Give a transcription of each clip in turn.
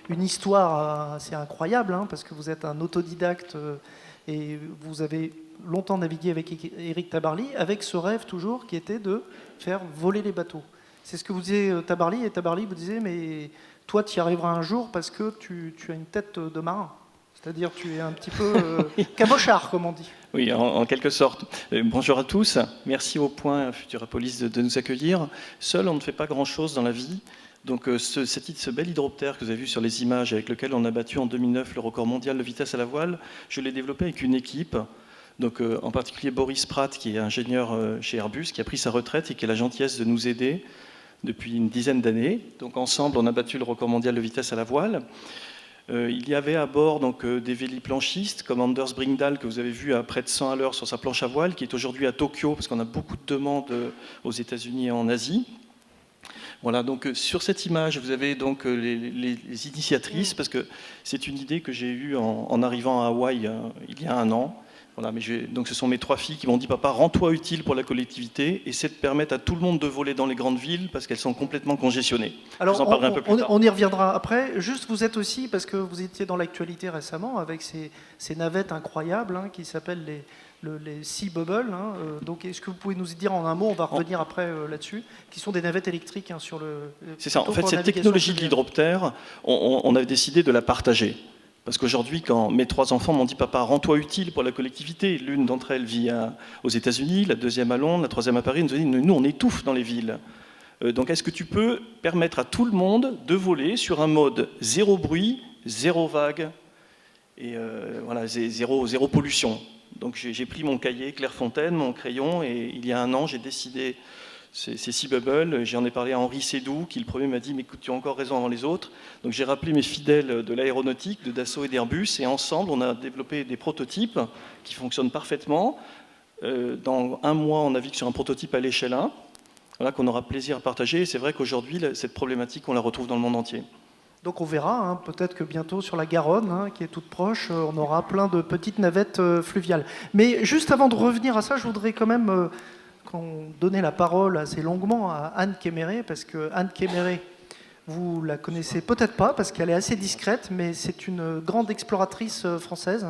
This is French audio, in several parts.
une histoire assez incroyable, hein, parce que vous êtes un autodidacte et vous avez longtemps navigué avec Éric Tabarly, avec ce rêve toujours qui était de faire voler les bateaux. C'est ce que vous disiez Tabarly, et Tabarly vous disait, mais toi tu y arriveras un jour parce que tu as une tête de marin. C'est-à-dire tu es un petit peu cabochard, comme on dit. Oui, en quelque sorte. Bonjour à tous. Merci au Point Futurapolis de nous accueillir. Seul, on ne fait pas grand-chose dans la vie. Donc ce bel hydroptère que vous avez vu sur les images, avec lequel on a battu en 2009 le record mondial de vitesse à la voile, je l'ai développé avec une équipe. Donc, en particulier Boris Pratt, qui est ingénieur chez Airbus, qui a pris sa retraite et qui a la gentillesse de nous aider depuis une dizaine d'années. Donc ensemble, on a battu le record mondial de vitesse à la voile. Il y avait à bord donc, des véliplanchistes comme Anders Bringdahl, que vous avez vu à près de 100 à l'heure sur sa planche à voile, qui est aujourd'hui à Tokyo, parce qu'on a beaucoup de demandes aux États-Unis et en Asie. Voilà, donc sur cette image, vous avez donc les initiatrices, parce que c'est une idée que j'ai eue en arrivant à Hawaï il y a un an. Voilà, donc ce sont mes 3 filles qui m'ont dit « Papa, rends-toi utile pour la collectivité, essaie de permettre à tout le monde de voler dans les grandes villes parce qu'elles sont complètement congestionnées. » Alors, je vous en parlerai un peu plus tard. On y reviendra après. Juste, vous êtes aussi, parce que vous étiez dans l'actualité récemment, avec ces navettes incroyables hein, qui s'appellent les Sea Bubble. Hein, donc, est-ce que vous pouvez nous dire en un mot, on va revenir après là-dessus, qui sont des navettes électriques hein, sur le... C'est ça, en fait, cette technologie de l'hydroptère, on avait décidé de la partager. Parce qu'aujourd'hui, quand mes 3 enfants m'ont dit « Papa, rends-toi utile pour la collectivité », l'une d'entre elles vit aux États-Unis, la deuxième à Londres, la troisième à Paris, nous a dit « Nous, on étouffe dans les villes. Donc, est-ce que tu peux permettre à tout le monde de voler sur un mode zéro bruit, zéro vague et voilà, zéro pollution ?» Donc, j'ai pris mon cahier Clairefontaine, mon crayon, et il y a un an, j'ai décidé ces Sea Bubble. J'en ai parlé à Henri Sédou, qui le premier m'a dit « Mais écoute, tu as encore raison avant les autres ». Donc j'ai rappelé mes fidèles de l'aéronautique, de Dassault et d'Airbus, et ensemble, on a développé des prototypes qui fonctionnent parfaitement. Dans un mois, on navigue sur un prototype à l'échelle 1, voilà, qu'on aura plaisir à partager. Et c'est vrai qu'aujourd'hui, cette problématique, on la retrouve dans le monde entier. Donc on verra, hein, peut-être que bientôt sur la Garonne, hein, qui est toute proche, on aura plein de petites navettes fluviales. Mais juste avant de revenir à ça, je voudrais quand même qu'on donnait la parole assez longuement à Anne Kéméré, parce que Anne Kéméré, vous la connaissez peut-être pas, parce qu'elle est assez discrète, mais c'est une grande exploratrice française.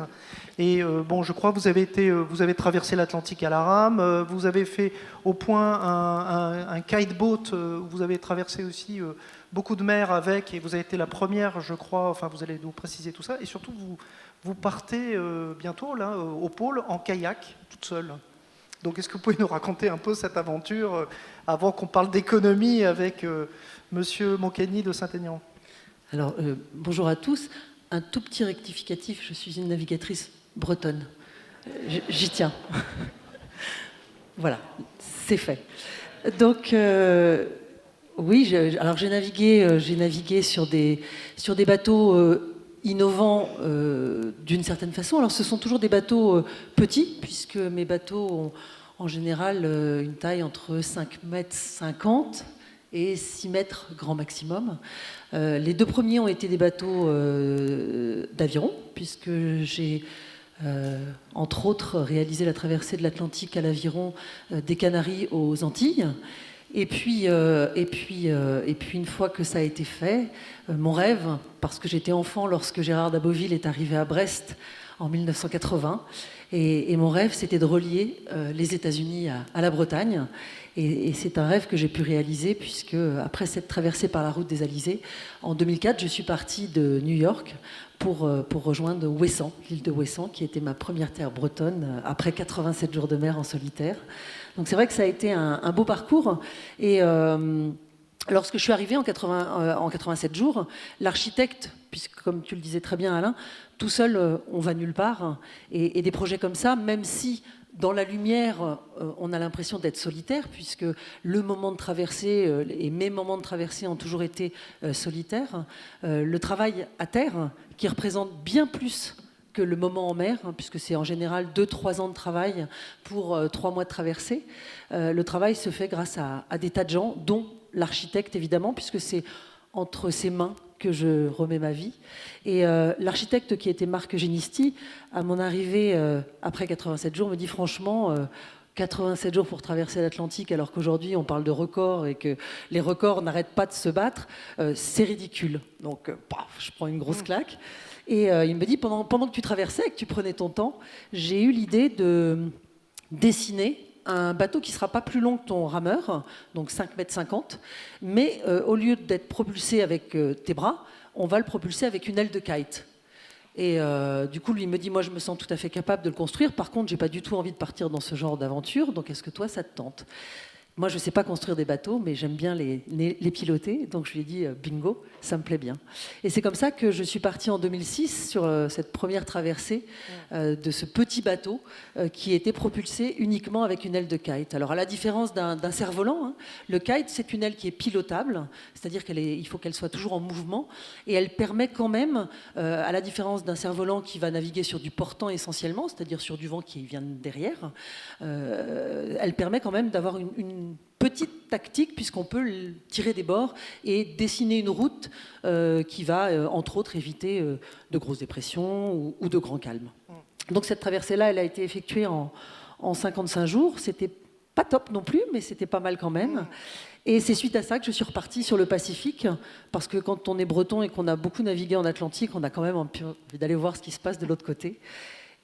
Et bon, je crois que vous avez traversé l'Atlantique à la rame, vous avez fait au Point un kiteboat, vous avez traversé aussi beaucoup de mers avec, et vous avez été la première, je crois, enfin vous allez nous préciser tout ça, et surtout vous partez bientôt là, au pôle en kayak, toute seule. Donc est-ce que vous pouvez nous raconter un peu cette aventure avant qu'on parle d'économie avec Monsieur Moncani de Saint-Aignan? Alors, bonjour à tous. Un tout petit rectificatif, je suis une navigatrice bretonne. J'y tiens. Voilà, c'est fait. Donc, oui, alors j'ai navigué sur des bateaux innovants d'une certaine façon. Alors ce sont toujours des bateaux petits, puisque mes bateaux ont en général une taille entre 5,50 m et 6 mètres grand maximum. Les 2 premiers ont été des bateaux d'aviron, puisque j'ai entre autres réalisé la traversée de l'Atlantique à l'aviron des Canaries aux Antilles. Et puis, une fois que ça a été fait, mon rêve, parce que j'étais enfant lorsque Gérard d'Aboville est arrivé à Brest en 1980, et mon rêve, c'était de relier les États-Unis à la Bretagne. Et c'est un rêve que j'ai pu réaliser, puisque après cette traversée par la route des Alizés, en 2004, je suis partie de New York pour rejoindre Ouessant, l'île de Ouessant, qui était ma première terre bretonne, après 87 jours de mer en solitaire. Donc c'est vrai que ça a été un beau parcours. Et lorsque je suis arrivée en 87 jours, l'architecte, puisque comme tu le disais très bien Alain, tout seul on va nulle part, et des projets comme ça, même si dans la lumière on a l'impression d'être solitaire, puisque le moment de traversée et mes moments de traversée ont toujours été solitaires, le travail à terre, qui représente bien plus que le moment en mer, hein, puisque c'est en général 2-3 ans de travail pour 3 mois de traversée. Le travail se fait grâce à des tas de gens, dont l'architecte évidemment, puisque c'est entre ses mains que je remets ma vie. Et l'architecte qui était Marc Génisti, à mon arrivée après 87 jours, me dit franchement, 87 jours pour traverser l'Atlantique, alors qu'aujourd'hui on parle de records et que les records n'arrêtent pas de se battre, c'est ridicule. Donc, paf, je prends une grosse claque. Et il me dit, pendant que tu traversais et que tu prenais ton temps, j'ai eu l'idée de dessiner un bateau qui ne sera pas plus long que ton rameur, donc 5,50 m, mais au lieu d'être propulsé avec tes bras, on va le propulser avec une aile de kite. Et du coup, lui me dit, moi, je me sens tout à fait capable de le construire. Par contre, j'ai pas du tout envie de partir dans ce genre d'aventure. Donc, est-ce que toi, ça te tente ? Moi, je ne sais pas construire des bateaux, mais j'aime bien les piloter. Donc, je lui ai dit, bingo, ça me plaît bien. Et c'est comme ça que je suis partie en 2006 sur cette première traversée de ce petit bateau qui était propulsé uniquement avec une aile de kite. Alors, à la différence d'un cerf-volant, hein, le kite, c'est une aile qui est pilotable, c'est-à-dire qu'il faut qu'elle soit toujours en mouvement. Et elle permet quand même, à la différence d'un cerf-volant qui va naviguer sur du portant essentiellement, c'est-à-dire sur du vent qui vient de derrière, elle permet quand même d'avoir une petite tactique puisqu'on peut le tirer des bords et dessiner une route qui va, entre autres, éviter de grosses dépressions ou de grands calmes. Donc cette traversée-là, elle a été effectuée en 55 jours. C'était pas top non plus, mais c'était pas mal quand même. Et c'est suite à ça que je suis repartie sur le Pacifique, parce que quand on est breton et qu'on a beaucoup navigué en Atlantique, on a quand même envie d'aller voir ce qui se passe de l'autre côté.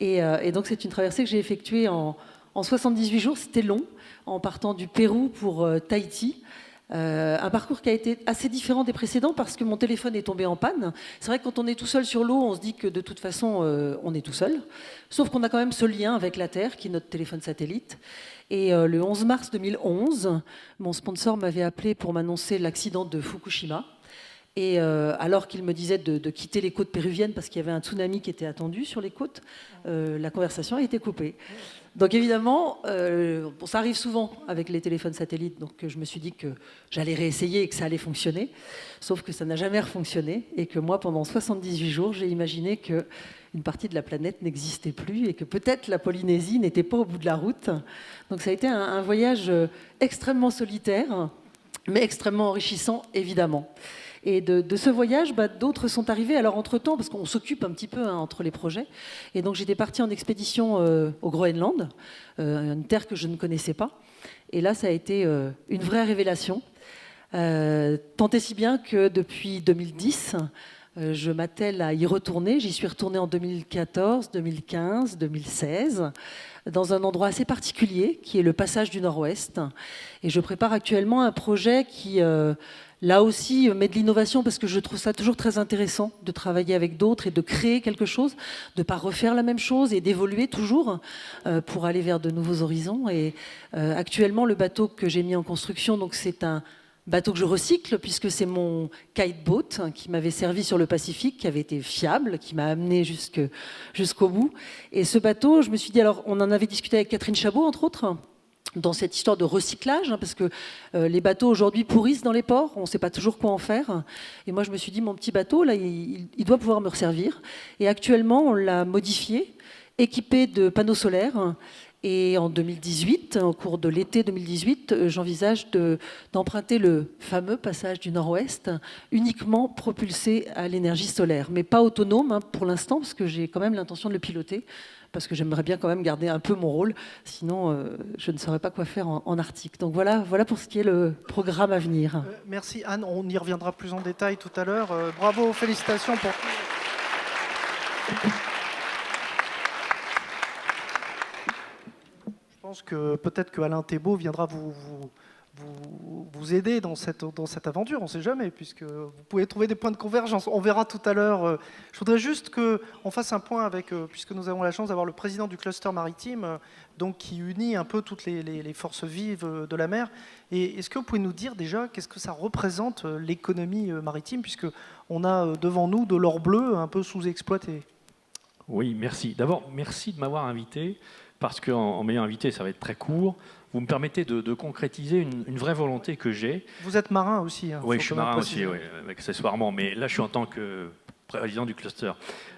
Et donc c'est une traversée que j'ai effectuée en 78 jours. C'était long, en partant du Pérou pour Tahiti. Un parcours qui a été assez différent des précédents parce que mon téléphone est tombé en panne. C'est vrai que quand on est tout seul sur l'eau, on se dit que de toute façon, on est tout seul. Sauf qu'on a quand même ce lien avec la Terre, qui est notre téléphone satellite. Et le 11 mars 2011, mon sponsor m'avait appelé pour m'annoncer l'accident de Fukushima. Et alors qu'il me disait de quitter les côtes péruviennes parce qu'il y avait un tsunami qui était attendu sur les côtes, la conversation a été coupée. Donc évidemment, ça arrive souvent avec les téléphones satellites, donc je me suis dit que j'allais réessayer et que ça allait fonctionner, sauf que ça n'a jamais fonctionné et que moi, pendant 78 jours, j'ai imaginé qu'une partie de la planète n'existait plus et que peut-être la Polynésie n'était pas au bout de la route. Donc ça a été un voyage extrêmement solitaire, mais extrêmement enrichissant, évidemment. Et de ce voyage, d'autres sont arrivés. Alors entre-temps, parce qu'on s'occupe un petit peu entre les projets, et donc j'étais partie en expédition au Groenland, une terre que je ne connaissais pas. Et là, ça a été une vraie révélation. Tant et si bien que depuis 2010, je m'attelle à y retourner. J'y suis retournée en 2014, 2015, 2016, dans un endroit assez particulier, qui est le Passage du Nord-Ouest. Et je prépare actuellement un projet qui... là aussi, met de l'innovation parce que je trouve ça toujours très intéressant de travailler avec d'autres et de créer quelque chose, de ne pas refaire la même chose et d'évoluer toujours pour aller vers de nouveaux horizons. Et actuellement, le bateau que j'ai mis en construction, donc c'est un bateau que je recycle puisque c'est mon kiteboat qui m'avait servi sur le Pacifique, qui avait été fiable, qui m'a amené jusqu'au bout. Et ce bateau, je me suis dit, alors on en avait discuté avec Catherine Chabot, entre autres, dans cette histoire de recyclage, parce que les bateaux aujourd'hui pourrissent dans les ports, on ne sait pas toujours quoi en faire. Et moi, je me suis dit, mon petit bateau, là, il doit pouvoir me resservir. Et actuellement, on l'a modifié, équipé de panneaux solaires. Et en 2018, au cours de l'été 2018, j'envisage d'emprunter le fameux passage du Nord-Ouest, uniquement propulsé à l'énergie solaire, mais pas autonome pour l'instant, parce que j'ai quand même l'intention de le piloter, parce que j'aimerais bien quand même garder un peu mon rôle, sinon je ne saurais pas quoi faire en Arctique. Donc voilà pour ce qui est le programme à venir. Merci Anne, on y reviendra plus en détail tout à l'heure. Bravo, félicitations pour... Je pense que peut-être que Alain Thébault viendra vous aider dans cette aventure, on ne sait jamais, puisque vous pouvez trouver des points de convergence. On verra tout à l'heure. Je voudrais juste qu'on fasse un point avec, puisque nous avons la chance d'avoir le président du cluster maritime, donc qui unit un peu toutes les forces vives de la mer. Et est-ce que vous pouvez nous dire déjà qu'est-ce que ça représente l'économie maritime, puisqu'on a devant nous de l'or bleu un peu sous-exploité? Oui, merci. D'abord, merci de m'avoir invité, parce qu'en m'ayant invité, ça va être très court. Vous me permettez de concrétiser une vraie volonté que j'ai. Vous êtes marin aussi. Oui, je suis marin aussi, oui, accessoirement. Mais là, je suis en tant que président du cluster.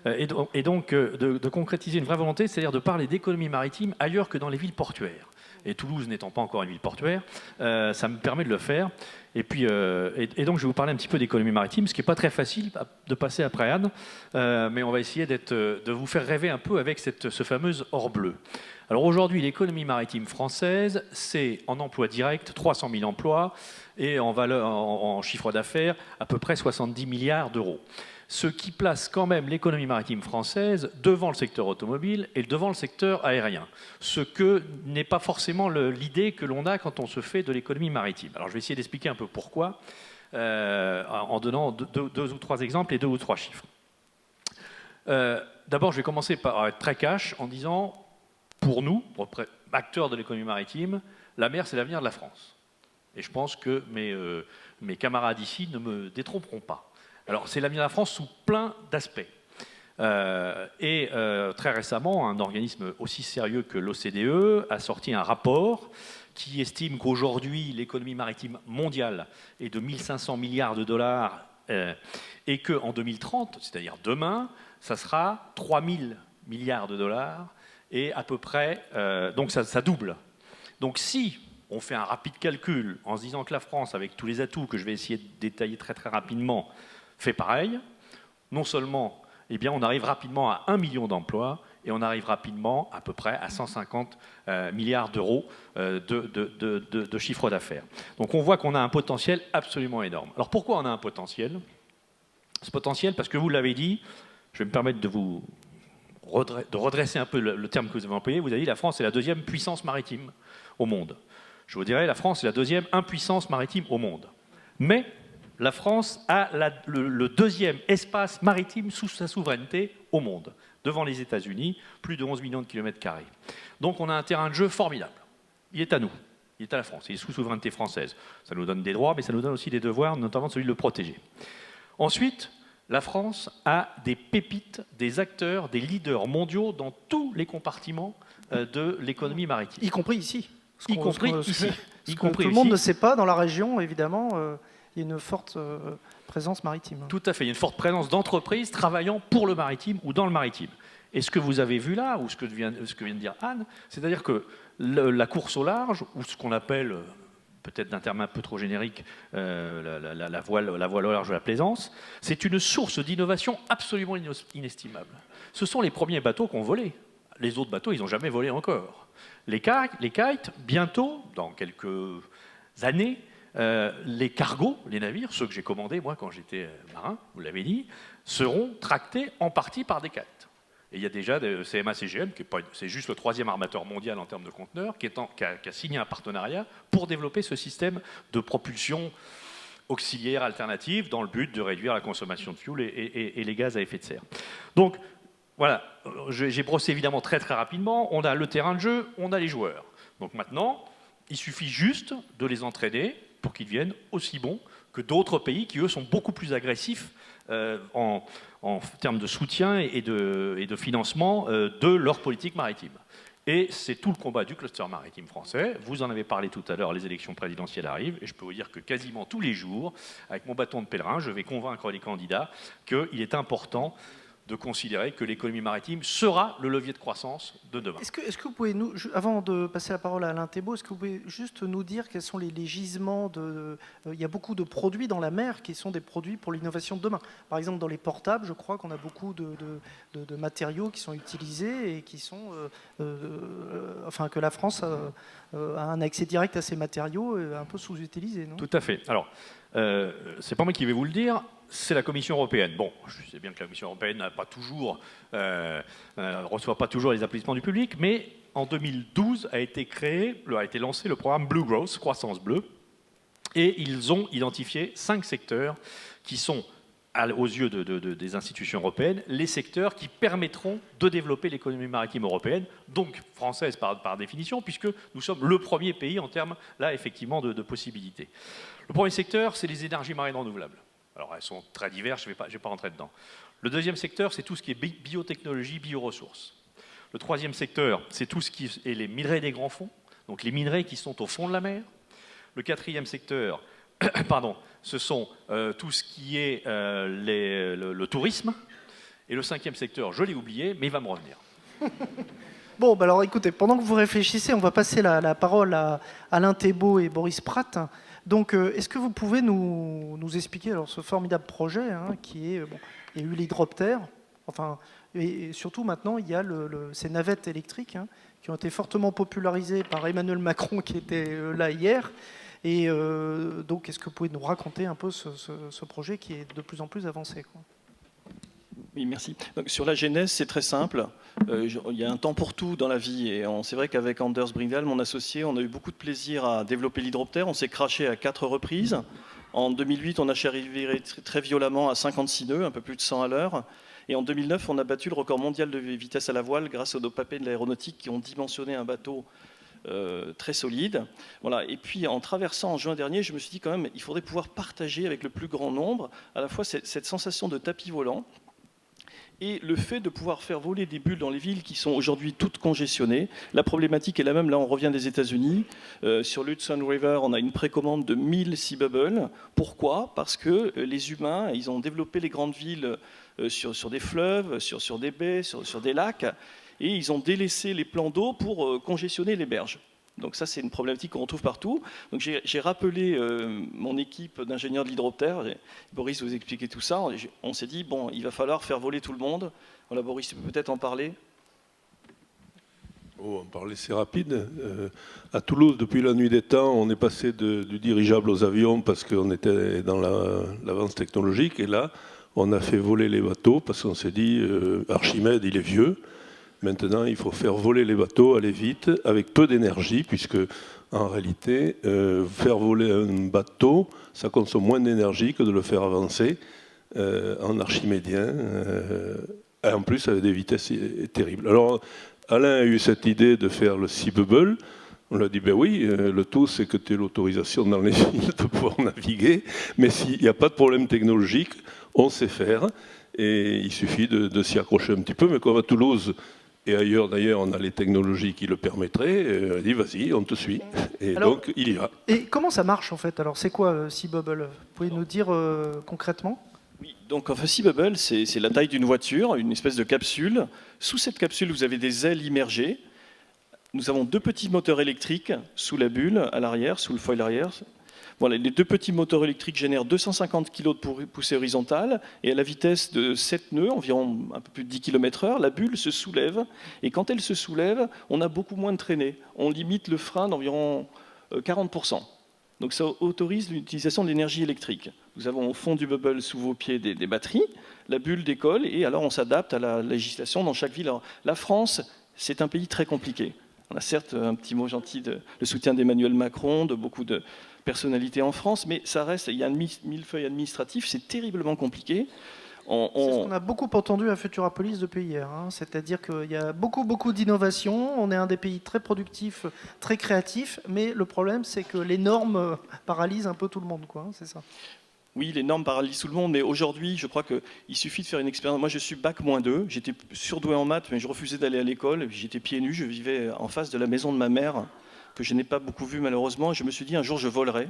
Et donc, de concrétiser une vraie volonté, c'est-à-dire de parler d'économie maritime ailleurs que dans les villes portuaires. et Toulouse n'étant pas encore une ville portuaire, ça me permet de le faire. Et puis, et donc, je vais vous parler un petit peu d'économie maritime, ce qui n'est pas très facile de passer après Anne, mais on va essayer de vous faire rêver un peu avec ce fameux or bleu. Alors aujourd'hui, l'économie maritime française, c'est en emploi direct 300 000 emplois et en chiffre d'affaires à peu près 70 milliards d'euros. Ce qui place quand même l'économie maritime française devant le secteur automobile et devant le secteur aérien. Ce que n'est pas forcément l'idée que l'on a quand on se fait de l'économie maritime. Alors je vais essayer d'expliquer un peu pourquoi, en donnant deux ou trois exemples et 2 ou 3 chiffres. D'abord, je vais commencer par être très cash en disant, pour nous, acteurs de l'économie maritime, la mer, c'est l'avenir de la France. Et je pense que mes camarades ici ne me détromperont pas. Alors, c'est l'avenir de la France sous plein d'aspects. Très récemment, un organisme aussi sérieux que l'OCDE a sorti un rapport qui estime qu'aujourd'hui, l'économie maritime mondiale est de 1 500 milliards de dollars et qu'en 2030, c'est-à-dire demain, ça sera 3 000 milliards de dollars et à peu près, donc ça double. Donc si on fait un rapide calcul en se disant que la France, avec tous les atouts que je vais essayer de détailler très très rapidement, fait pareil, non seulement on arrive rapidement à 1 million d'emplois et on arrive rapidement à peu près à 150 milliards d'euros de chiffre d'affaires. Donc on voit qu'on a un potentiel absolument énorme. Alors pourquoi on a un potentiel ? Ce potentiel, parce que vous l'avez dit, je vais me permettre de redresser un peu le terme que vous avez employé. Vous avez dit la France est la 2e puissance maritime au monde. Je vous dirais la France est la 2e impuissance maritime au monde. Mais la France a le 2e espace maritime sous sa souveraineté au monde, devant les États-Unis, plus de 11 millions de kilomètres carrés. Donc on a un terrain de jeu formidable. Il est à nous, il est à la France, il est sous souveraineté française. Ça nous donne des droits, mais ça nous donne aussi des devoirs, notamment celui de le protéger. Ensuite, la France a des pépites, des acteurs, des leaders mondiaux dans tous les compartiments de l'économie maritime. Y compris ici. Y compris ici. Tout le monde ne sait pas, dans la région, évidemment, il y a une forte présence maritime. Tout à fait, il y a une forte présence d'entreprises travaillant pour le maritime ou dans le maritime. Et ce que vous avez vu là, ou ce que vient de dire Anne, c'est-à-dire que la course au large, ou ce qu'on appelle, peut-être d'un terme un peu trop générique, la voile au large de la plaisance, c'est une source d'innovation absolument inestimable. Ce sont les premiers bateaux qui ont volé. Les autres bateaux, ils n'ont jamais volé encore. Les kites, bientôt, dans quelques années, les cargos, les navires, ceux que j'ai commandés, moi, quand j'étais marin, vous l'avez dit, seront tractés en partie par des kites. Et il y a déjà CMA-CGM, c'est juste le 3e armateur mondial en termes de conteneurs, qui a signé un partenariat pour développer ce système de propulsion auxiliaire alternative dans le but de réduire la consommation de fuel et les gaz à effet de serre. Donc, voilà, j'ai brossé évidemment très très rapidement. On a le terrain de jeu, on a les joueurs. Donc maintenant, il suffit juste de les entraîner pour qu'ils deviennent aussi bons que d'autres pays qui, eux, sont beaucoup plus agressifs en termes de soutien et de financement de leur politique maritime. Et c'est tout le combat du cluster maritime français. Vous en avez parlé tout à l'heure, les élections présidentielles arrivent, et je peux vous dire que quasiment tous les jours, avec mon bâton de pèlerin, je vais convaincre les candidats qu'il est important de considérer que l'économie maritime sera le levier de croissance de demain. Est-ce que vous pouvez avant de passer la parole à Alain Thébault, est-ce que vous pouvez juste nous dire quels sont les gisements il y a beaucoup de produits dans la mer qui sont des produits pour l'innovation de demain. Par exemple, dans les portables, je crois qu'on a beaucoup de matériaux qui sont utilisés et qui sont, que la France a un accès direct à ces matériaux un peu sous-utilisés, non ? Tout à fait. Alors, c'est pas moi qui vais vous le dire. C'est la Commission européenne. Bon, je sais bien que la Commission européenne n'a pas toujours, reçoit pas toujours les applaudissements du public, mais en 2012 a été lancé le programme Blue Growth, croissance bleue, et ils ont identifié 5 secteurs qui sont, aux yeux des institutions européennes, les secteurs qui permettront de développer l'économie maritime européenne, donc française par définition, puisque nous sommes le premier pays en termes, là, effectivement, de possibilités. Le premier secteur, c'est les énergies marines renouvelables. Alors, elles sont très diverses, je ne vais pas rentrer dedans. Le deuxième secteur, c'est tout ce qui est biotechnologie, bioressources. Le troisième secteur, c'est tout ce qui est les minerais des grands fonds, donc les minerais qui sont au fond de la mer. Le quatrième secteur, ce sont tout ce qui est le tourisme. Et le cinquième secteur, je l'ai oublié, mais il va me revenir. Bon, bah alors écoutez, pendant que vous réfléchissez, on va passer la parole à Alain Thébault et Boris Pratt. Donc, est-ce que vous pouvez nous expliquer alors, ce formidable projet qui est... Bon, il y a eu l'hydroptère, enfin, et surtout maintenant, il y a ces navettes électriques qui ont été fortement popularisées par Emmanuel Macron qui était là hier. Et donc, est-ce que vous pouvez nous raconter un peu ce projet qui est de plus en plus avancé, quoi? Oui, merci. Donc, sur la genèse, c'est très simple. Il y a un temps pour tout dans la vie. Et c'est vrai qu'avec Anders Brindal, mon associé, on a eu beaucoup de plaisir à développer l'hydroptère. On s'est crashé à 4 reprises. En 2008, on a chaviré très violemment à 56 nœuds, un peu plus de 100 à l'heure. Et en 2009, on a battu le record mondial de vitesse à la voile grâce aux dopapés de l'aéronautique qui ont dimensionné un bateau très solide. Voilà. Et puis en traversant en juin dernier, je me suis dit quand même, il faudrait pouvoir partager avec le plus grand nombre à la fois cette sensation de tapis volant et le fait de pouvoir faire voler des bulles dans les villes qui sont aujourd'hui toutes congestionnées. La problématique est la même, là on revient des États-Unis. Sur l'Hudson River, on a une précommande de 1000 Sea Bubbles. Pourquoi ? Parce que les humains, ils ont développé les grandes villes sur des fleuves, sur des baies, sur des lacs, et ils ont délaissé les plans d'eau pour congestionner les berges. Donc ça, c'est une problématique qu'on retrouve partout. Donc j'ai rappelé mon équipe d'ingénieurs de l'hydroptère. Boris vous expliquait tout ça. On s'est dit, bon, il va falloir faire voler tout le monde. Voilà, Boris, tu peux peut-être en parler. Oh, en parler, c'est rapide. À Toulouse, depuis la nuit des temps, on est passé du dirigeable aux avions parce qu'on était dans l'avance technologique. Et là, on a fait voler les bateaux parce qu'on s'est dit, Archimède, il est vieux. Maintenant, il faut faire voler les bateaux, aller vite, avec peu d'énergie, puisque en réalité, faire voler un bateau, ça consomme moins d'énergie que de le faire avancer en archimédien, et en plus avec des vitesses terribles. Alors, Alain a eu cette idée de faire le Sea Bubble. On lui a dit, ben oui, le tout, c'est que tu aies l'autorisation dans les villes de pouvoir naviguer, mais s'il n'y a pas de problème technologique, on sait faire, et il suffit de s'y accrocher un petit peu, mais comme à Toulouse, et ailleurs, d'ailleurs, on a les technologies qui le permettraient. Elle dit, vas-y, on te suit. Et alors, donc, il y va. Et comment ça marche, en fait? Alors, c'est quoi Sea Bubble? Vous pouvez nous dire concrètement? Oui, donc enfin, Sea Bubble, c'est la taille d'une voiture, une espèce de capsule. Sous cette capsule, vous avez des ailes immergées. Nous avons 2 petits moteurs électriques sous la bulle, à l'arrière, sous le foil arrière. Voilà, les 2 petits moteurs électriques génèrent 250 kg de poussée horizontale et à la vitesse de 7 nœuds, environ un peu plus de 10 km/h, la bulle se soulève. Et quand elle se soulève, on a beaucoup moins de traînée. On limite le frein d'environ 40%. Donc ça autorise l'utilisation de l'énergie électrique. Nous avons au fond du bubble, sous vos pieds, des batteries. La bulle décolle et alors on s'adapte à la législation dans chaque ville. Alors, la France, c'est un pays très compliqué. On a certes un petit mot gentil le soutien d'Emmanuel Macron, de beaucoup de personnalités en France, mais ça reste, il y a un millefeuille administratif, c'est terriblement compliqué. C'est ce qu'on a beaucoup entendu à Futurapolis depuis hier. C'est-à-dire qu'il y a beaucoup d'innovations. On est un des pays très productifs, très créatifs, mais le problème, c'est que les normes paralysent un peu tout le monde, quoi. C'est ça. Oui, les normes paralysent tout le monde, mais aujourd'hui, je crois qu'il suffit de faire une expérience. Moi, je suis bac-2, j'étais surdoué en maths, mais je refusais d'aller à l'école. J'étais pieds nus, je vivais en face de la maison de ma mère, que je n'ai pas beaucoup vue malheureusement. Et je me suis dit, un jour, je volerai.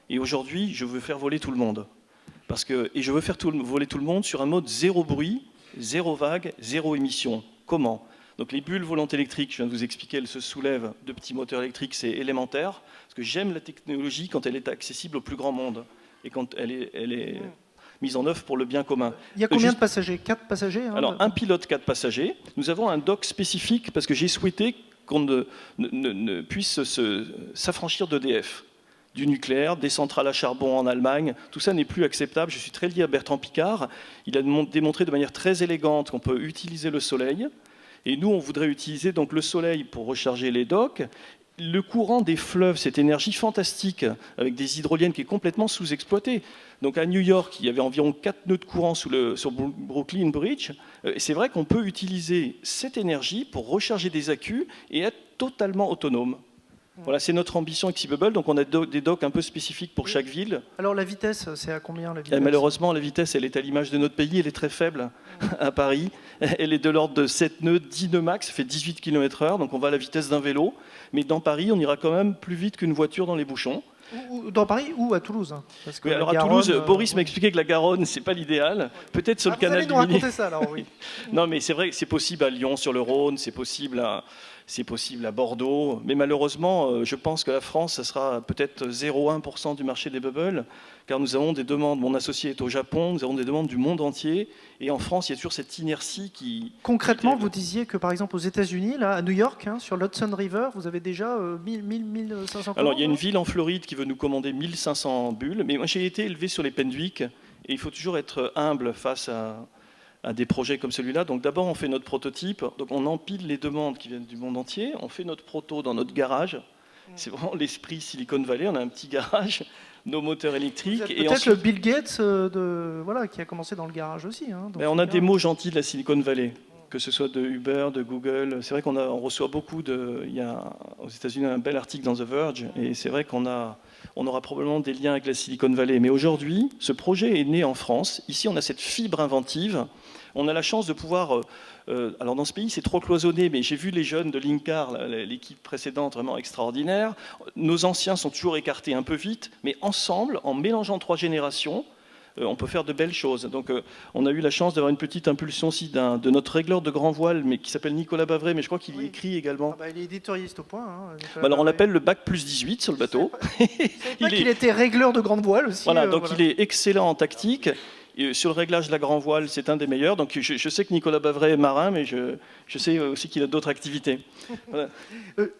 Et aujourd'hui, je veux faire voler tout le monde. Et je veux faire voler tout le monde sur un mode zéro bruit, zéro vague, zéro émission. Comment ? Donc les bulles volantes électriques, je viens de vous expliquer, elles se soulèvent de petits moteurs électriques, c'est élémentaire. Parce que j'aime la technologie quand elle est accessible au plus grand monde. Et quand elle est mise en œuvre pour le bien commun. Il y a combien de passagers? 4 passagers Alors, un pilote, 4 passagers. Nous avons un dock spécifique parce que j'ai souhaité qu'on ne puisse s'affranchir d'EDF, du nucléaire, des centrales à charbon en Allemagne. Tout ça n'est plus acceptable. Je suis très lié à Bertrand Piccard. Il a démontré de manière très élégante qu'on peut utiliser le soleil. Et nous, on voudrait utiliser donc le soleil pour recharger les docks. Le courant des fleuves, cette énergie fantastique, avec des hydroliennes qui est complètement sous-exploitée. Donc à New York, il y avait environ 4 nœuds de courant sur Brooklyn Bridge. Et c'est vrai qu'on peut utiliser cette énergie pour recharger des accus et être totalement autonome. Voilà, c'est notre ambition Xibubble. Donc on a des docks un peu spécifiques pour chaque ville. Alors la vitesse, c'est à combien la Et vitesse? malheureusement, la vitesse, elle est à l'image de notre pays, elle est très faible à Paris. Elle est de l'ordre de 7 nœuds, 10 nœuds max, ça fait 18 km/h, donc on va à la vitesse d'un vélo. Mais dans Paris, on ira quand même plus vite qu'une voiture dans les bouchons. Ou dans Paris ou à Toulouse, hein, parce que Oui, la alors à Garonne, Toulouse, Boris m'a expliqué que la Garonne, c'est pas l'idéal. Peut-être sur le vous canal allez du nous Midi. raconter ça alors, oui. Non, mais c'est vrai que c'est possible à Lyon sur le Rhône, c'est possible à Bordeaux. Mais malheureusement, je pense que la France, ça sera peut-être 0,1% du marché des bubbles, car nous avons des demandes. Mon associé est au Japon, nous avons des demandes du monde entier. Et en France, il y a toujours cette inertie qui... Concrètement, vous disiez que par exemple aux États-Unis, là, à New York, hein, sur l'Hudson River, vous avez déjà 1500 Alors, il y a une commandes, ville en Floride qui veut nous commander 1500 bulles. Mais moi, j'ai été élevé sur les Pendwick. Et il faut toujours être humble face à des projets comme celui-là. Donc d'abord, on fait notre prototype. Donc on empile les demandes qui viennent du monde entier. On fait notre proto dans notre garage. C'est vraiment l'esprit Silicon Valley. On a un petit garage, nos moteurs Vous électriques. êtes Et peut-être ensuite, le Bill Gates voilà, qui a commencé dans le garage aussi. Hein, donc on a c'est des bien. mots gentils de la Silicon Valley, que ce soit de Uber, de Google. C'est vrai qu'on reçoit beaucoup de... Il y a aux États-Unis un bel article dans The Verge. Et c'est vrai qu'on aura probablement des liens avec la Silicon Valley. Mais aujourd'hui, ce projet est né en France. Ici, on a cette fibre inventive. On a la chance de pouvoir... alors dans ce pays, c'est trop cloisonné, mais j'ai vu les jeunes de Linkar, l'équipe précédente, vraiment extraordinaire. Nos anciens sont toujours écartés un peu vite, mais ensemble, en mélangeant 3 générations, on peut faire de belles choses. Donc on a eu la chance d'avoir une petite impulsion aussi de notre régleur de grand voile, mais qui s'appelle Nicolas Bavray, mais je crois qu'il y Oui. écrit également. Ah bah, il est éditorialiste au point. Hein, Nicolas Alors on Bavray. l'appelle le bac plus 18 sur le bateau. Je savais pas qu'il était régleur de grande voile aussi. Voilà, donc il est excellent en tactique. Et sur le réglage de la grand voile, c'est un des meilleurs. Donc je sais que Nicolas Bavray est marin, mais je sais aussi qu'il a d'autres activités. Voilà.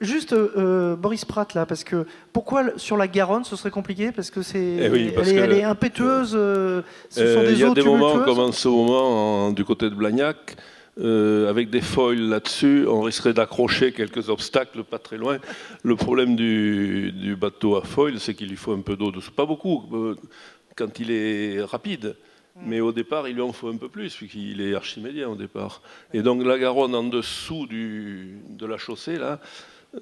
Juste Boris Pratt là, parce que pourquoi sur la Garonne ce serait compliqué? Parce que elle est impétueuse. Ce sont des Il y a eaux des moments tumultueuses. comme en ce moment du côté de Blagnac, avec des foils là-dessus, on risquerait d'accrocher quelques obstacles pas très loin. Le problème du bateau à foils, c'est qu'il lui faut un peu d'eau dessous. Pas beaucoup quand il est rapide. Mais au départ, il lui en faut un peu plus, puisqu'il est archimédien au départ. Et donc la Garonne en dessous de la chaussée, là,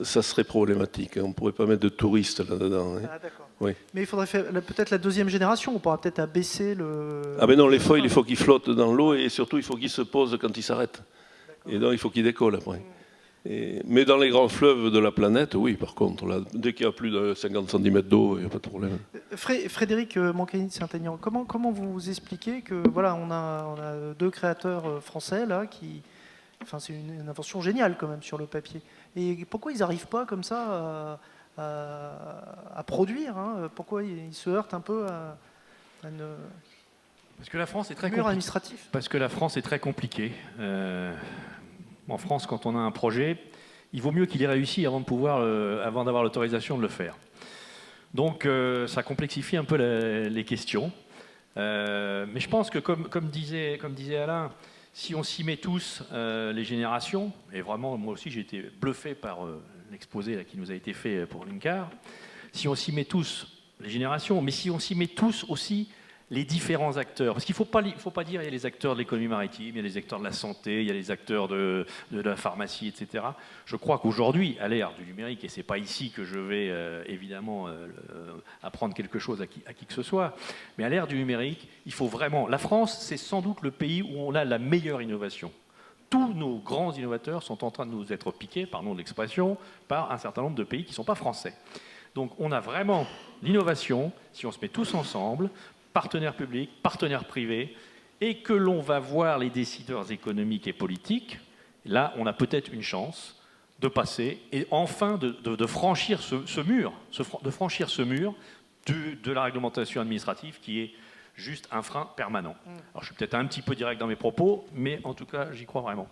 ça serait problématique. On ne pourrait pas mettre de touristes là-dedans. Hein. Ah, d'accord. Oui. Mais il faudrait faire peut-être la deuxième génération. On pourra peut-être abaisser le. Ah ben non, les foils, il faut qu'ils flottent dans l'eau et surtout, il faut qu'ils se posent quand ils s'arrêtent. Et donc, il faut qu'ils décollent après. Mais dans les grands fleuves de la planète, oui, par contre, là, dès qu'il y a plus de 50 cm d'eau, il n'y a pas de problème. Frédéric Mancani de Saint-Aignan, comment vous expliquez que voilà, on a 2 créateurs français là qui, enfin c'est une invention géniale quand même sur le papier. Et pourquoi ils n'arrivent pas comme ça à produire, hein? Pourquoi ils se heurtent un peu à une Parce que la France est très mur compliquée. administratif? Parce que la France est très compliquée. En France, quand on a un projet, il vaut mieux qu'il ait réussi avant d'avoir l'autorisation de le faire. Donc ça complexifie un peu les questions. Mais je pense que comme disait Alain, si on s'y met tous, les générations, et vraiment moi aussi j'ai été bluffé par l'exposé là, qui nous a été fait pour Linkar, si on s'y met tous, les générations, mais si on s'y met tous aussi les différents acteurs, parce qu'il ne faut pas dire il y a les acteurs de l'économie maritime, il y a les acteurs de la santé, il y a les acteurs de la pharmacie, etc. Je crois qu'aujourd'hui, à l'ère du numérique, et ce n'est pas ici que je vais évidemment apprendre quelque chose à qui que ce soit, mais à l'ère du numérique, il faut vraiment... La France, c'est sans doute le pays où on a la meilleure innovation. Tous nos grands innovateurs sont en train de nous être piqués, pardon de l'expression, par un certain nombre de pays qui ne sont pas français. Donc on a vraiment l'innovation, si on se met tous ensemble, partenaires publics, partenaires privés, et que l'on va voir les décideurs économiques et politiques, là, on a peut-être une chance de passer et enfin de franchir ce mur, de la réglementation administrative qui est juste un frein permanent. Alors, je suis peut-être un petit peu direct dans mes propos, mais en tout cas, j'y crois vraiment.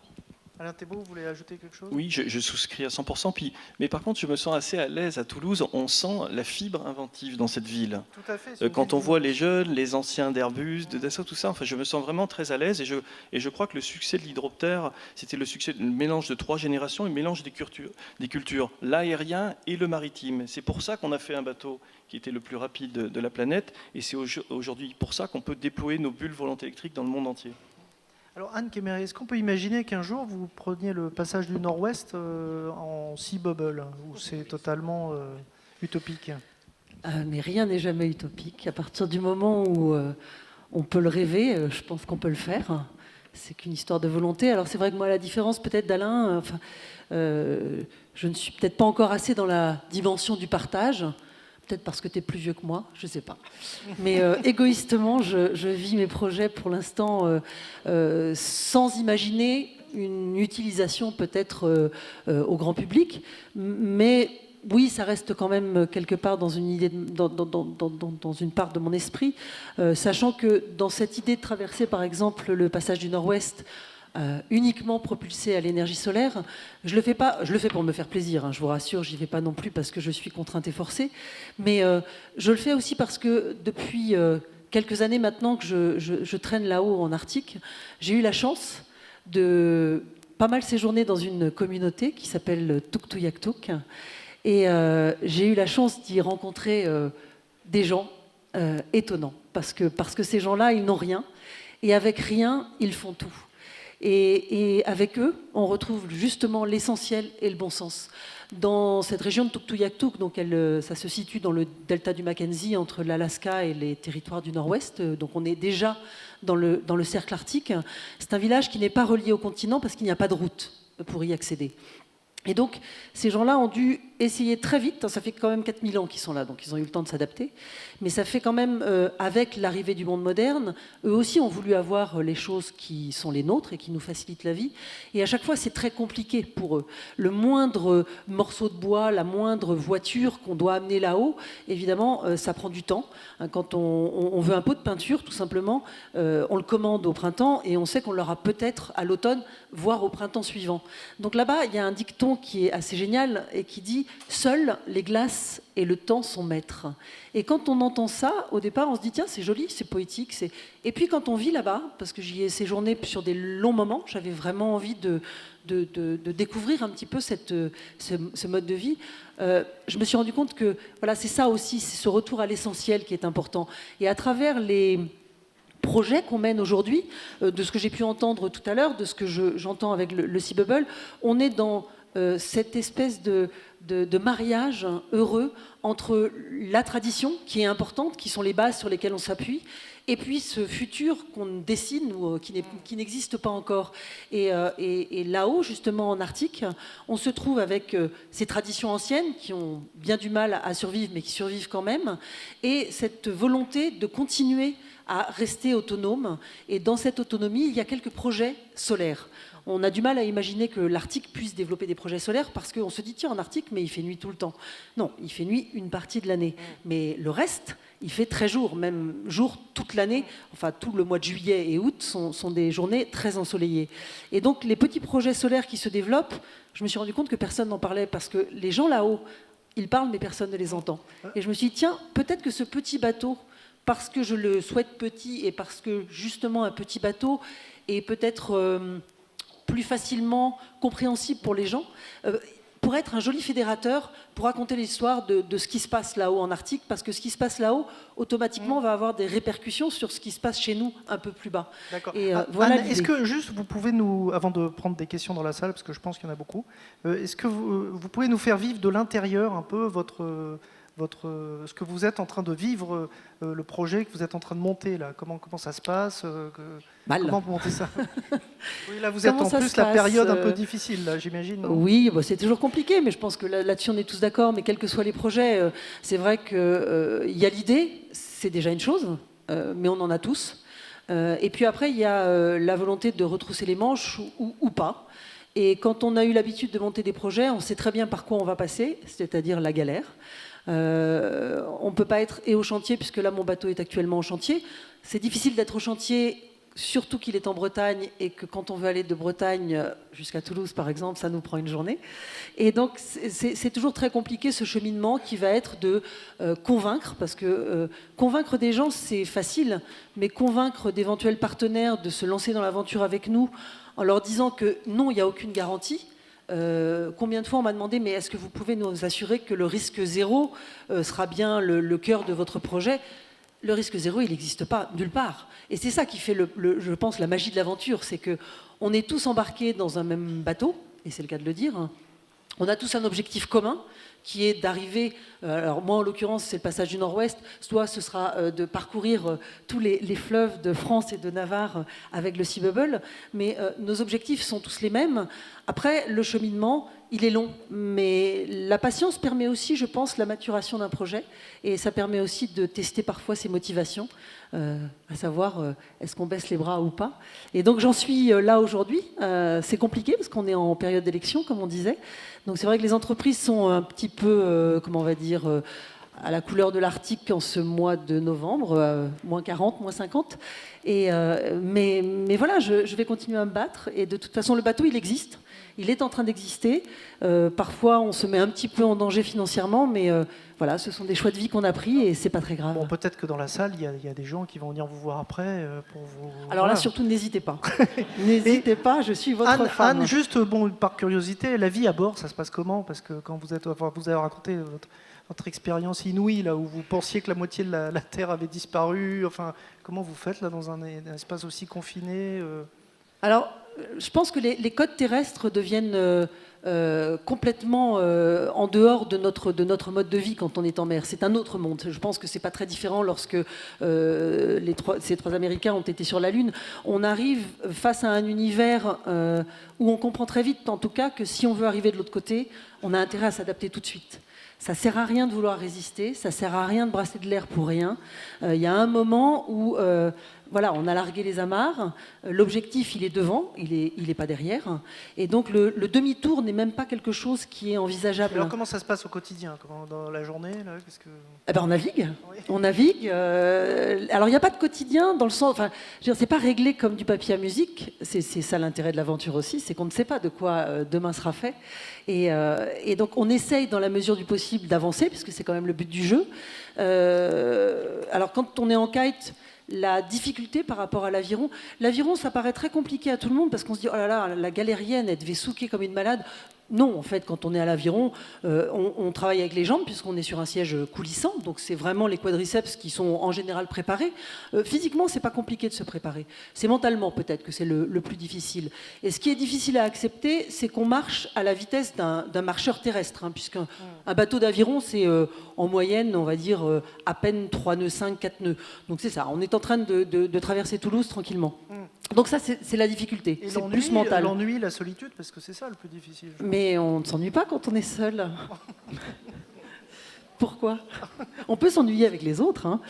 Alain Thébault, vous voulez ajouter quelque chose? Oui, je souscris à 100%. Mais par contre, je me sens assez à l'aise à Toulouse. On sent la fibre inventive dans cette ville. Tout à fait. Quand on voit les jeunes, les anciens d'Airbus, de Dassault, tout ça, enfin, je me sens vraiment très à l'aise. Et je crois que le succès de l'hydroptère, c'était le mélange de 3 générations, le mélange des cultures, l'aérien et le maritime. C'est pour ça qu'on a fait un bateau qui était le plus rapide de la planète. Et c'est aujourd'hui pour ça qu'on peut déployer nos bulles volantes électriques dans le monde entier. Alors Anne Kéméré, est-ce qu'on peut imaginer qu'un jour vous preniez le passage du Nord-Ouest en Sea Bubble, ou c'est totalement utopique? Mais rien n'est jamais utopique. À partir du moment où on peut le rêver, je pense qu'on peut le faire. C'est qu'une histoire de volonté. Alors c'est vrai que moi, la différence peut-être d'Alain, je ne suis peut-être pas encore assez dans la dimension du partage. Peut-être parce que tu es plus vieux que moi, je ne sais pas. Mais égoïstement, je vis mes projets pour l'instant sans imaginer une utilisation peut-être au grand public. Mais oui, ça reste quand même quelque part dans une idée, dans une part de mon esprit, sachant que dans cette idée de traverser par exemple le passage du Nord-Ouest, uniquement propulsé à l'énergie solaire. Je le fais pour me faire plaisir, hein, je vous rassure, j'y vais pas non plus parce que je suis contrainte et forcée, mais je le fais aussi parce que depuis quelques années maintenant que je traîne là-haut en Arctique, j'ai eu la chance de pas mal séjourner dans une communauté qui s'appelle Tuktoyaktuk, et j'ai eu la chance d'y rencontrer des gens étonnants, parce que ces gens-là, ils n'ont rien, et avec rien, ils font tout. Et avec eux, on retrouve justement l'essentiel et le bon sens. Dans cette région de Tuktoyaktuk, donc ça se situe dans le delta du Mackenzie, entre l'Alaska et les territoires du Nord-Ouest, donc on est déjà dans le cercle arctique. C'est un village qui n'est pas relié au continent parce qu'il n'y a pas de route pour y accéder. Et donc, ces gens-là ont dû essayer très vite, ça fait quand même 4000 ans qu'ils sont là, donc ils ont eu le temps de s'adapter, mais ça fait quand même, avec l'arrivée du monde moderne, eux aussi ont voulu avoir les choses qui sont les nôtres et qui nous facilitent la vie, et à chaque fois c'est très compliqué pour eux. Le moindre morceau de bois, la moindre voiture qu'on doit amener là-haut, évidemment, ça prend du temps. Quand on veut un pot de peinture, tout simplement, on le commande au printemps, et on sait qu'on l'aura peut-être à l'automne, voire au printemps suivant. Donc là-bas, il y a un dicton qui est assez génial et qui dit « Seuls les glaces et le temps sont maîtres ». Et quand on entend ça, au départ, on se dit « Tiens, c'est joli, c'est poétique. » Et puis quand on vit là-bas, parce que j'y ai séjourné sur des longs moments, j'avais vraiment envie de découvrir un petit peu ce mode de vie, je me suis rendu compte que voilà, c'est ça aussi, c'est ce retour à l'essentiel qui est important. Et à travers les projets qu'on mène aujourd'hui, de ce que j'ai pu entendre tout à l'heure, de ce que j'entends avec le Sea Bubble, on est dans cette espèce de mariage heureux entre la tradition, qui est importante, qui sont les bases sur lesquelles on s'appuie, et puis ce futur qu'on dessine ou qui n'existe pas encore. Et là-haut, justement en Arctique, on se trouve avec ces traditions anciennes qui ont bien du mal à survivre, mais qui survivent quand même, et cette volonté de continuer à rester autonome. Et dans cette autonomie, il y a quelques projets solaires. On a du mal à imaginer que l'Arctique puisse développer des projets solaires parce qu'on se dit, tiens, en Arctique, mais il fait nuit tout le temps. Non, il fait nuit une partie de l'année. Mais le reste, il fait très jour, même jour toute l'année. Enfin, tout le mois de juillet et août sont des journées très ensoleillées. Et donc, les petits projets solaires qui se développent, je me suis rendu compte que personne n'en parlait parce que les gens là-haut, ils parlent, mais personne ne les entend. Et je me suis dit, tiens, peut-être que ce petit bateau, parce que je le souhaite petit et parce que justement un petit bateau est peut-être plus facilement compréhensible pour les gens, pour être un joli fédérateur, pour raconter l'histoire de ce qui se passe là-haut en Arctique, parce que ce qui se passe là-haut, automatiquement, va avoir des répercussions sur ce qui se passe chez nous un peu plus bas. D'accord. Et voilà. Anne, est-ce que juste vous pouvez nous, avant de prendre des questions dans la salle, parce que je pense qu'il y en a beaucoup, est-ce que vous pouvez nous faire vivre de l'intérieur un peu ce que vous êtes en train de vivre, le projet que vous êtes en train de monter là, comment ça se passe, comment vous montez ça? Oui, là vous êtes en plus la période un peu difficile, là, j'imagine. Oui, bah, c'est toujours compliqué, mais je pense que là-dessus on est tous d'accord. Mais quels que soient les projets, c'est vrai qu'il y a l'idée, c'est déjà une chose, mais on en a tous. Et puis après, il y a la volonté de retrousser les manches ou pas. Et quand on a eu l'habitude de monter des projets, on sait très bien par quoi on va passer, c'est-à-dire la galère. On ne peut pas être au chantier, puisque là mon bateau est actuellement au chantier. C'est difficile d'être au chantier, surtout qu'il est en Bretagne et que quand on veut aller de Bretagne jusqu'à Toulouse par exemple, ça nous prend une journée. Et donc c'est toujours très compliqué ce cheminement qui va être de convaincre, parce que convaincre des gens c'est facile, mais convaincre d'éventuels partenaires de se lancer dans l'aventure avec nous en leur disant que non, il n'y a aucune garantie. Combien de fois on m'a demandé, mais est-ce que vous pouvez nous assurer que le risque zéro sera bien le cœur de votre projet? le risque zéro, il n'existe pas nulle part. Et c'est ça qui fait, je pense, la magie de l'aventure, c'est qu'on est tous embarqués dans un même bateau, et c'est le cas de le dire. On a tous un objectif commun, qui est d'arriver, alors moi en l'occurrence c'est le passage du Nord-Ouest, soit ce sera de parcourir tous les fleuves de France et de Navarre avec le Sea Bubble, mais nos objectifs sont tous les mêmes. Après, le cheminement, il est long, mais la patience permet aussi, je pense, la maturation d'un projet, et ça permet aussi de tester parfois ses motivations, à savoir est-ce qu'on baisse les bras ou pas. Et donc j'en suis là aujourd'hui. C'est compliqué parce qu'on est en période d'élection, comme on disait. Donc c'est vrai que les entreprises sont un petit peu, comment on va dire, à la couleur de l'Arctique en ce mois de novembre, moins 40, moins 50. Mais voilà, je vais continuer à me battre. Et de toute façon, le bateau, il existe. Il est en train d'exister. Parfois, on se met un petit peu en danger financièrement, mais voilà, ce sont des choix de vie qu'on a pris et c'est pas très grave. Bon, peut-être que dans la salle, il y a des gens qui vont venir vous voir après pour vous. Alors là, voilà. surtout, n'hésitez pas. N'hésitez pas, je suis votre femme. Anne, juste par curiosité, la vie à bord, ça se passe comment? Parce que quand vous avez raconté votre expérience inouïe, là où vous pensiez que la moitié de la Terre avait disparu. Enfin, comment vous faites là dans un espace aussi confiné Alors, je pense que les côtes terrestres deviennent complètement en dehors de notre mode de vie quand on est en mer. C'est un autre monde. Je pense que c'est pas très différent lorsque ces trois Américains ont été sur la Lune. On arrive face à un univers où on comprend très vite, en tout cas, que si on veut arriver de l'autre côté, on a intérêt à s'adapter tout de suite. Ça sert à rien de vouloir résister, ça sert à rien de brasser de l'air pour rien. Il y a un moment où voilà, on a largué les amarres, l'objectif il est devant, il est pas derrière, et donc le demi-tour n'est même pas quelque chose qui est envisageable. Alors comment ça se passe au quotidien? Dans la journée là, Eh ben, on navigue. Oui. On navigue. Alors il n'y a pas de quotidien dans le sens, enfin, je veux dire, c'est pas réglé comme du papier à musique. C'est ça l'intérêt de l'aventure aussi, c'est qu'on ne sait pas de quoi demain sera fait. Et donc on essaye dans la mesure du possible d'avancer, puisque c'est quand même le but du jeu. Alors quand on est en kite, la difficulté par rapport à l'aviron, ça paraît très compliqué à tout le monde parce qu'on se dit oh là là, la galérienne, elle devait souquer comme une malade. Non, en fait, quand on est à l'aviron, on travaille avec les jambes puisqu'on est sur un siège coulissant, donc c'est vraiment les quadriceps qui sont en général préparés. Physiquement, c'est pas compliqué de se préparer. C'est mentalement peut-être que c'est le plus difficile. Et ce qui est difficile à accepter, c'est qu'on marche à la vitesse d'un marcheur terrestre, hein, puisqu'un bateau d'aviron, c'est en moyenne, on va dire, à peine 3 nœuds, 5, 4 nœuds. Donc c'est ça, on est en train de traverser Toulouse tranquillement. Donc ça, c'est la difficulté. Et c'est plus mental. L'ennui, la solitude, parce que c'est ça le plus difficile. Mais on ne s'ennuie pas quand on est seul. Pourquoi? On peut s'ennuyer avec les autres. Hein.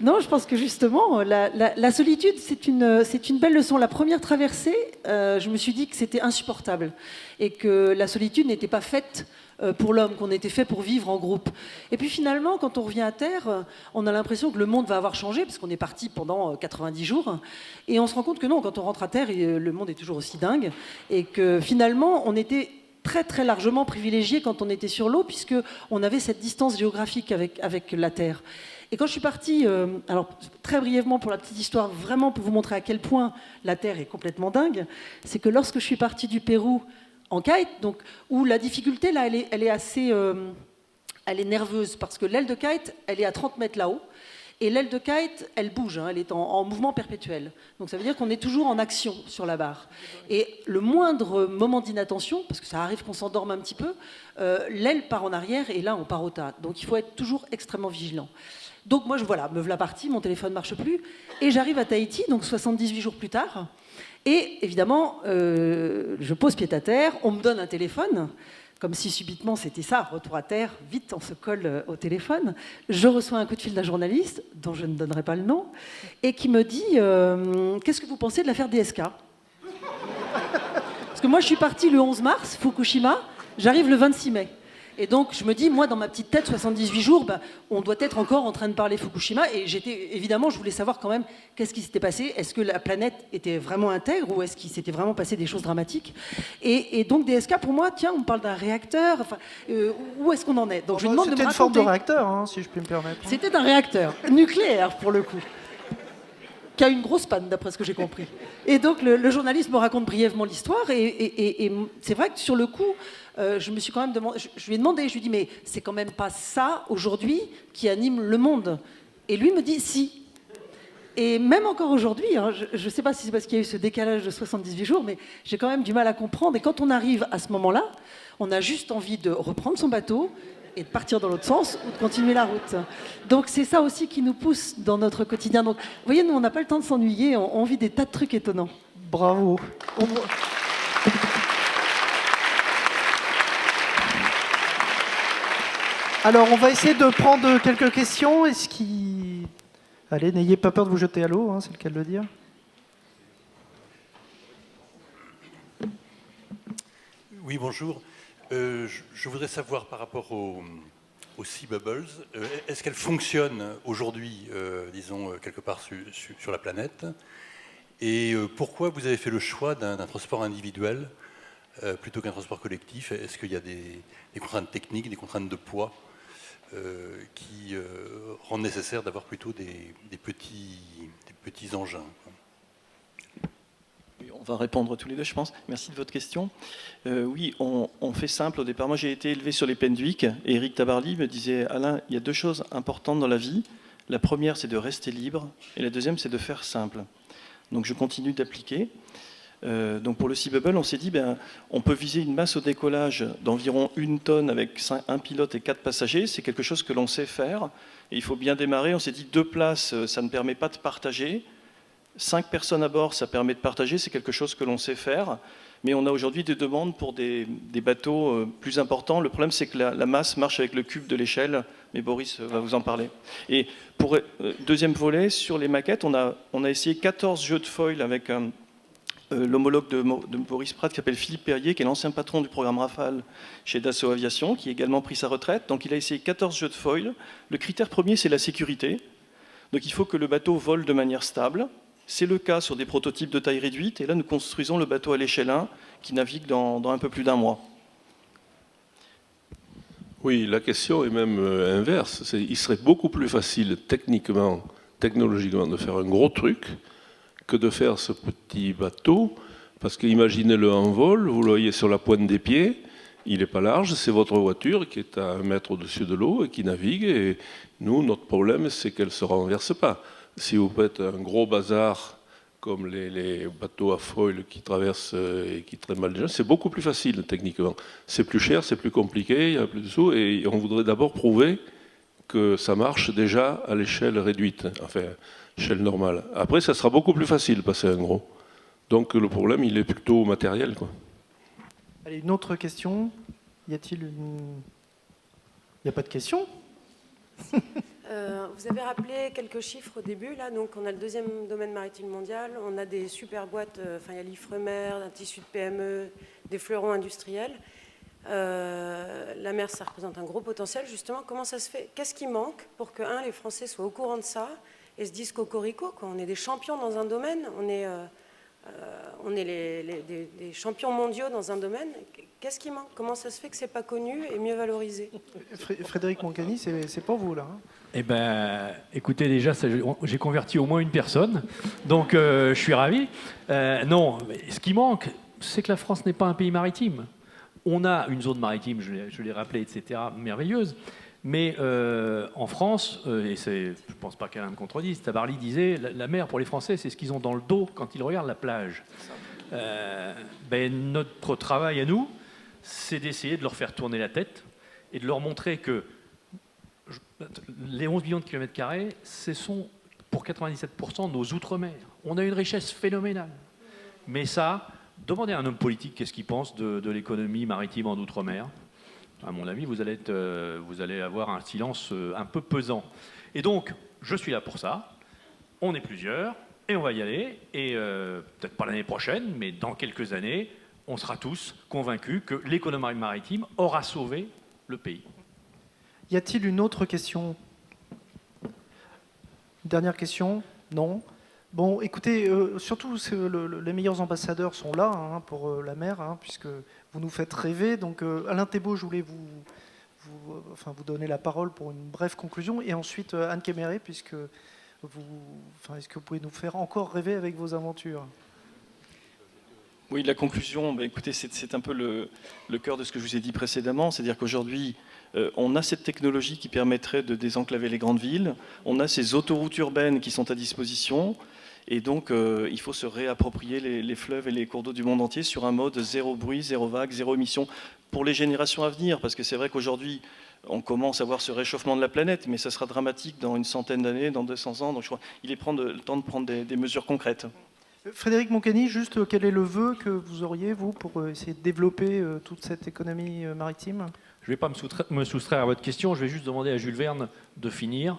Non, je pense que justement, la solitude, c'est une belle leçon. La première traversée, je me suis dit que c'était insupportable et que la solitude n'était pas faite pour l'homme, qu'on était fait pour vivre en groupe. Et puis finalement, quand on revient à terre, on a l'impression que le monde va avoir changé, parce qu'on est parti pendant 90 jours, et on se rend compte que non, quand on rentre à terre, le monde est toujours aussi dingue, et que finalement, on était très très largement privilégié quand on était sur l'eau, puisqu'on avait cette distance géographique avec la Terre. Et quand je suis partie, alors très brièvement pour la petite histoire, vraiment pour vous montrer à quel point la Terre est complètement dingue, c'est que lorsque je suis partie du Pérou en kite, donc, où la difficulté, là, elle est assez... elle est nerveuse, parce que l'aile de kite, elle est à 30 mètres là-haut, et l'aile de kite, elle bouge, hein, elle est en mouvement perpétuel. Donc ça veut dire qu'on est toujours en action sur la barre. Et le moindre moment d'inattention, parce que ça arrive qu'on s'endorme un petit peu, l'aile part en arrière, et là, on part au tas. Donc il faut être toujours extrêmement vigilant. Donc moi, voilà, me voilà partie, mon téléphone ne marche plus, et j'arrive à Tahiti, donc 78 jours plus tard, et évidemment, je pose pied à terre, on me donne un téléphone, comme si subitement c'était ça, retour à terre, vite on se colle au téléphone. Je reçois un coup de fil d'un journaliste, dont je ne donnerai pas le nom, et qui me dit qu'est-ce que vous pensez de l'affaire DSK? Parce que moi je suis partie le 11 mars, Fukushima, j'arrive le 26 mai. Et donc je me dis, moi dans ma petite tête, 78 jours, on doit être encore en train de parler Fukushima. Et évidemment, je voulais savoir quand même qu'est-ce qui s'était passé. Est-ce que la planète était vraiment intègre ou est-ce qu'il s'était vraiment passé des choses dramatiques? Et donc DSK, pour moi, tiens, on parle d'un réacteur. Enfin, où est-ce qu'on en est? Donc je lui demande de me C'était une raconter. forme de réacteur, hein, si je puis me permettre. C'était un réacteur nucléaire pour le coup, qui a une grosse panne d'après ce que j'ai compris. Et donc le journaliste me raconte brièvement l'histoire et c'est vrai que sur le coup, je me suis quand même demandé, je lui ai demandé, je lui ai dit mais c'est quand même pas ça aujourd'hui qui anime le monde. Et lui me dit si. Et même encore aujourd'hui, hein, je ne sais pas si c'est parce qu'il y a eu ce décalage de 78 jours, mais j'ai quand même du mal à comprendre. Et quand on arrive à ce moment-là, on a juste envie de reprendre son bateau et de partir dans l'autre sens ou de continuer la route. Donc c'est ça aussi qui nous pousse dans notre quotidien. Donc, vous voyez, nous, on n'a pas le temps de s'ennuyer, on vit des tas de trucs étonnants. Bravo. Alors, on va essayer de prendre quelques questions. Est-ce qu'il... Allez, n'ayez pas peur de vous jeter à l'eau, hein, c'est le cas de le dire. Oui, bonjour. Je voudrais savoir par rapport aux Sea Bubbles, est-ce qu'elles fonctionnent aujourd'hui, disons, quelque part sur la planète? Et pourquoi vous avez fait le choix d'un transport individuel plutôt qu'un transport collectif? Est-ce qu'il y a des contraintes techniques, des contraintes de poids qui rendent nécessaire d'avoir plutôt des petits engins? On va répondre tous les deux, je pense. Merci de votre question. Oui, on fait simple au départ. Moi, j'ai été élevé sur les Penduic et Eric Tabarly me disait « Alain, il y a deux choses importantes dans la vie. La première, c'est de rester libre et la deuxième, c'est de faire simple. » Donc, je continue d'appliquer. Donc, pour le Sea Bubble, on s'est dit on peut viser une masse au décollage d'environ 1 tonne avec un pilote et 4 passagers. C'est quelque chose que l'on sait faire. Et il faut bien démarrer. On s'est dit 2 places, ça ne permet pas de partager. 5 personnes à bord, ça permet de partager, c'est quelque chose que l'on sait faire. Mais on a aujourd'hui des demandes pour des bateaux plus importants. Le problème, c'est que la masse marche avec le cube de l'échelle, mais Boris va vous en parler. Et pour deuxième volet, sur les maquettes, on a essayé 14 jeux de foil avec l'homologue de Boris Pratt qui s'appelle Philippe Perrier, qui est l'ancien patron du programme Rafale chez Dassault Aviation, qui a également pris sa retraite. Donc il a essayé 14 jeux de foil. Le critère premier, c'est la sécurité. Donc il faut que le bateau vole de manière stable. C'est le cas sur des prototypes de taille réduite, et là nous construisons le bateau à l'échelle 1 qui navigue dans un peu plus d'1 mois. Oui, la question est même inverse. Il serait beaucoup plus facile techniquement, technologiquement de faire un gros truc que de faire ce petit bateau, parce qu'imaginez-le en vol, vous le voyez sur la pointe des pieds, il n'est pas large, c'est votre voiture qui est à 1 mètre au-dessus de l'eau et qui navigue, et nous, notre problème, c'est qu'elle ne se renverse pas. Si vous faites un gros bazar comme les bateaux à foil qui traversent et qui traînent mal les gens, c'est beaucoup plus facile techniquement. C'est plus cher, c'est plus compliqué, il y a plus de sous, et on voudrait d'abord prouver que ça marche déjà à l'échelle réduite, enfin, échelle normale. Après, ça sera beaucoup plus facile passer à un gros. Donc le problème, il est plutôt matériel, quoi. Allez, une autre question. Y a-t-il une... Il n'y a pas de question? Vous avez rappelé quelques chiffres au début. Là, donc, on a le 2e domaine maritime mondial. On a des super boîtes. Il y a l'Ifremer, un tissu de PME, des fleurons industriels. La mer, ça représente un gros potentiel. Justement, comment ça se fait? Qu'est-ce qui manque pour que, les Français soient au courant de ça et se disent cocorico, quoi. On est des champions dans un domaine. On est des champions mondiaux dans un domaine. Qu'est-ce qui manque? Comment ça se fait que c'est pas connu et mieux valorisé? Frédéric Moncani, c'est pour vous, là. Hein. Eh bien, écoutez, déjà, j'ai converti au moins une personne, donc je suis ravi. Non, mais ce qui manque, c'est que la France n'est pas un pays maritime. On a une zone maritime, je l'ai rappelé, etc., merveilleuse, mais en France, et je ne pense pas qu'un me contredise, Tabarly disait, la mer pour les Français, c'est ce qu'ils ont dans le dos quand ils regardent la plage. Notre travail à nous, c'est d'essayer de leur faire tourner la tête et de leur montrer que les 11 millions de kilomètres carrés, ce sont pour 97% nos outre-mer. On a une richesse phénoménale. Mais ça, demandez à un homme politique qu'est-ce qu'il pense de l'économie maritime en outre-mer. À mon avis, vous allez avoir un silence un peu pesant. Et donc, je suis là pour ça. On est plusieurs et on va y aller. Et peut-être pas l'année prochaine, mais dans quelques années, on sera tous convaincus que l'économie maritime aura sauvé le pays. Y a-t-il une autre question? Dernière question? Non? Bon, écoutez, surtout les meilleurs ambassadeurs sont là pour la mer, puisque vous nous faites rêver. Donc, Alain Thébault, je voulais vous donner la parole pour une brève conclusion. Et ensuite, Anne Kéméré, puisque est-ce que vous pouvez nous faire encore rêver avec vos aventures? Oui, la conclusion, écoutez, c'est un peu le cœur de ce que je vous ai dit précédemment. C'est-à-dire qu'aujourd'hui, On a cette technologie qui permettrait de désenclaver les grandes villes. On a ces autoroutes urbaines qui sont à disposition. Et donc, il faut se réapproprier les fleuves et les cours d'eau du monde entier sur un mode zéro bruit, zéro vague, zéro émission pour les générations à venir. Parce que c'est vrai qu'aujourd'hui, on commence à voir ce réchauffement de la planète, mais ça sera dramatique dans une centaine d'années, dans 200 ans. Donc, je crois qu'il est le temps de prendre des mesures concrètes. Frédéric Moncani, juste quel est le vœu que vous auriez, vous, pour essayer de développer toute cette économie maritime ? Je ne vais pas me soustraire à votre question, je vais juste demander à Jules Verne de finir.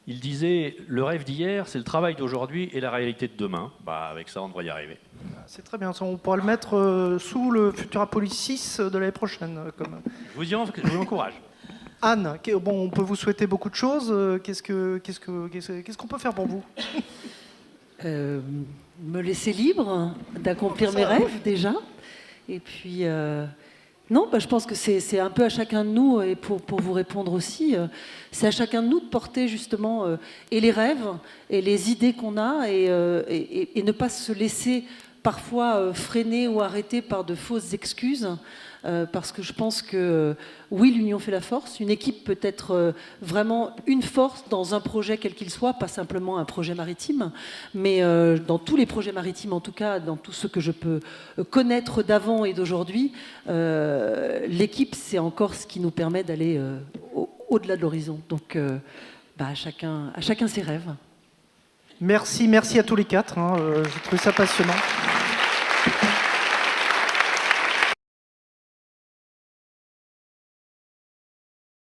Il disait « Le rêve d'hier, c'est le travail d'aujourd'hui et la réalité de demain ». Avec ça, on devrait y arriver. C'est très bien, on pourra le mettre sous le Futurapolis 6 de l'année prochaine. Je vous encourage. Anne, on peut vous souhaiter beaucoup de choses. Qu'est-ce qu'on peut faire pour vous ? Me laisser libre d'accomplir mes rêves déjà. Et puis, non, je pense que c'est un peu à chacun de nous, et pour vous répondre aussi, c'est à chacun de nous de porter justement et les rêves et les idées qu'on a et ne pas se laisser parfois freiner ou arrêter par de fausses excuses. Parce que je pense que oui, l'union fait la force. Une équipe peut être vraiment une force dans un projet quel qu'il soit, pas simplement un projet maritime, mais dans tous les projets maritimes, en tout cas, dans tout ce que je peux connaître d'avant et d'aujourd'hui, l'équipe, c'est encore ce qui nous permet d'aller au-delà de l'horizon. Donc, à chacun ses rêves. Merci à tous les quatre. J'ai trouvé ça passionnant.